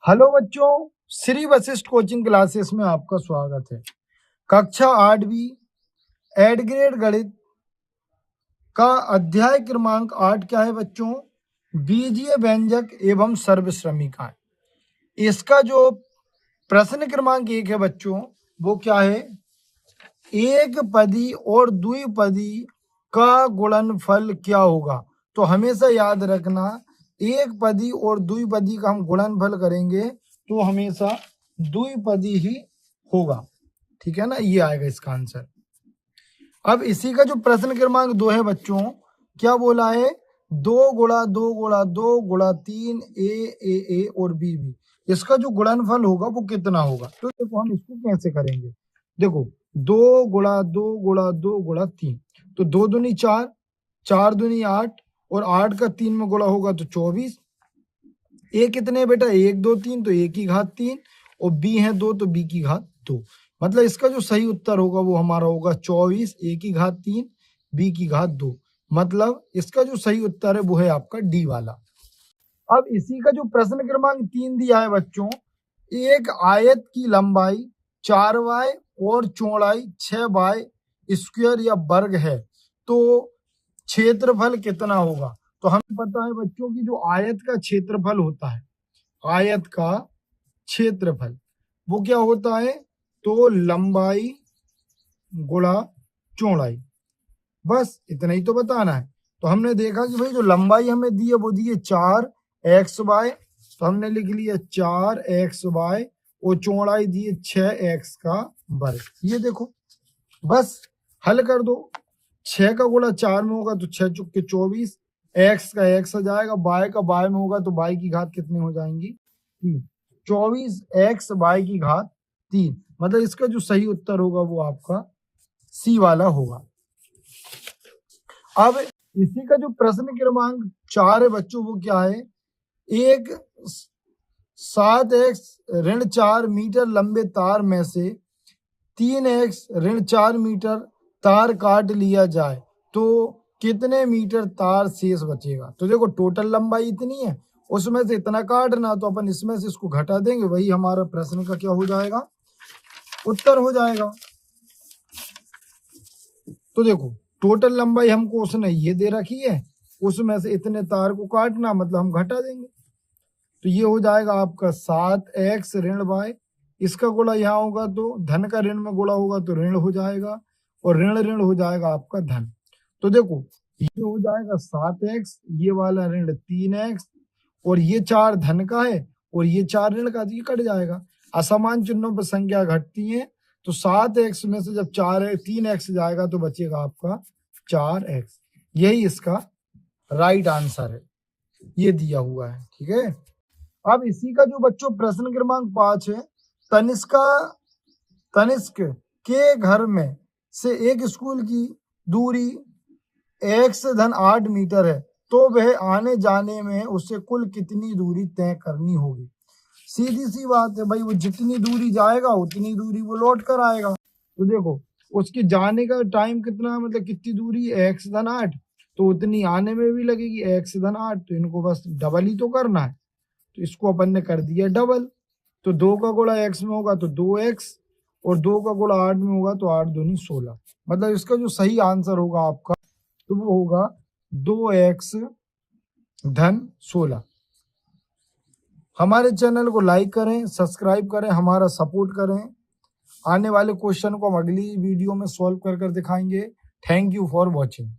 Hello बच्चों, Shri Vashishtha coaching classes में आपका स्वागत है। कक्षा 8वीं एड ग्रेड गणित का अध्याय क्रमांक 8 क्या है बच्चों? बीजीय व्यंजक एवं सर्वश्रमिकाएं। इसका जो प्रश्न क्रमांक 1 है बच्चों, वो क्या है? एक पदी और द्विपदी का गुणनफल क्या होगा? तो हमेशा याद रखना, एक पदी और द्विपदी का हम गुणनफल करेंगे तो हमेशा द्विपदी ही होगा। ठीक है ना, ये आएगा इसका आंसर। अब इसी का जो प्रश्न क्रमांक 2 है बच्चों, क्या बोला है? 2 गुणा 2 गुणा 2 गुणा 3 ए और बी बी, इसका जो गुणनफल होगा वो कितना होगा? तो देखो हम इसको कैसे करेंगे। देखो 2 गुणा 2 गुणा 2 गुणा 3, तो 2 दूनी 4, 4 दूनी 8 और 8 का 3 में गुणा होगा तो 24। ए कितने बेटा? 1 2 3, तो ए की घात 3 और बी है 2 तो बी की घात 2। मतलब इसका जो सही उत्तर होगा वो हमारा होगा 24, ए की घात 3 बी की घात 2। मतलब इसका जो सही उत्तर है वो है आपका डी वाला। अब इसी का जो प्रश्न क्रमांक 3 दिया है बच्चों, एक आयत की लंबाई 4y और चौड़ाई 6y स्क्वायर या वर्ग है, तो क्षेत्रफल कितना होगा? तो हमें पता है बच्चों की जो आयत का क्षेत्रफल होता है, आयत का क्षेत्रफल वो क्या होता है? तो लंबाई गुणा चौड़ाई, बस इतना ही तो बताना है। तो हमने देखा कि भाई जो लंबाई हमें दी है वो दी है 4xy, तो हमने लिख लिया 4xy और चौड़ाई दी है 6x का वर्ग। ये देखो, बस हल कर दो। 6 का गुणा 4 में होगा तो 6 चुके 24, x का x आ जाएगा, y का y में होगा तो y की घात कितनी हो जाएंगी? 3। 24x y की घात 3। मतलब इसका जो सही उत्तर होगा वो आपका सी वाला होगा। अब इसी का जो प्रश्न क्रमांक 4 है बच्चों, वो क्या है? एक 7x-4 मीटर लंबे तार में से 3x-4 मीटर तार काट लिया जाए तो कितने मीटर तार शेष बचेगा? तो देखो टोटल लंबाई इतनी है, उसमें से इतना काटना, तो अपन इसमें से इसको घटा देंगे, वही हमारा प्रश्न का क्या हो जाएगा? उत्तर हो जाएगा। तो देखो टोटल लंबाई हमको उसने ये दे रखी है, उसमें से इतने तार को काटना, मतलब हम घटा देंगे, तो ये हो जाएगा आपका 7x ऋण y। इसका गुणा यहाँ होगा तो धन का ऋण में गुणा होगा तो ऋण हो जाएगा, और ऋण ऋण हो जाएगा आपका धन। तो देखो ये हो जाएगा 7x, ये वाला ऋण 3x, और ये 4 धन का है और ये 4 ऋण का, ये कट जाएगा। असमान चिन्हों पर संख्या घटती है, तो 7x में से जब 3x जाएगा तो बचेगा आपका 4x। यही इसका राइट आंसर है, ये दिया हुआ है। ठीक है। अब इसी का जो बच्चों प्रश्न क्रमांक 5 है, तनिष्क के घर में से एक स्कूल की दूरी x-8 मीटर है, तो वह आने जाने में उसे कुल कितनी दूरी तय करनी होगी? सीधी सी बात है भाई, वो जितनी दूरी जाएगा उतनी दूरी वो लौट कर आएगा। तो देखो उसके जाने का टाइम कितना, मतलब कितनी दूरी x-8, तो उतनी आने में भी लगेगी x-8, तो इनको बस डबल ही तो करना है, तो इसको अपन ने कर दिया डबल। तो 2 का गुणा x में होगा तो 2x, और 2 का गुणा 8 में होगा तो 8 दूनी 16। मतलब इसका जो सही आंसर होगा आपका, तो वो होगा 2x धन 16। हमारे चैनल को लाइक करें, सब्सक्राइब करें, हमारा सपोर्ट करें। आने वाले क्वेश्चन को हम अगली वीडियो में सॉल्व कर दिखाएंगे। Thank you for watching.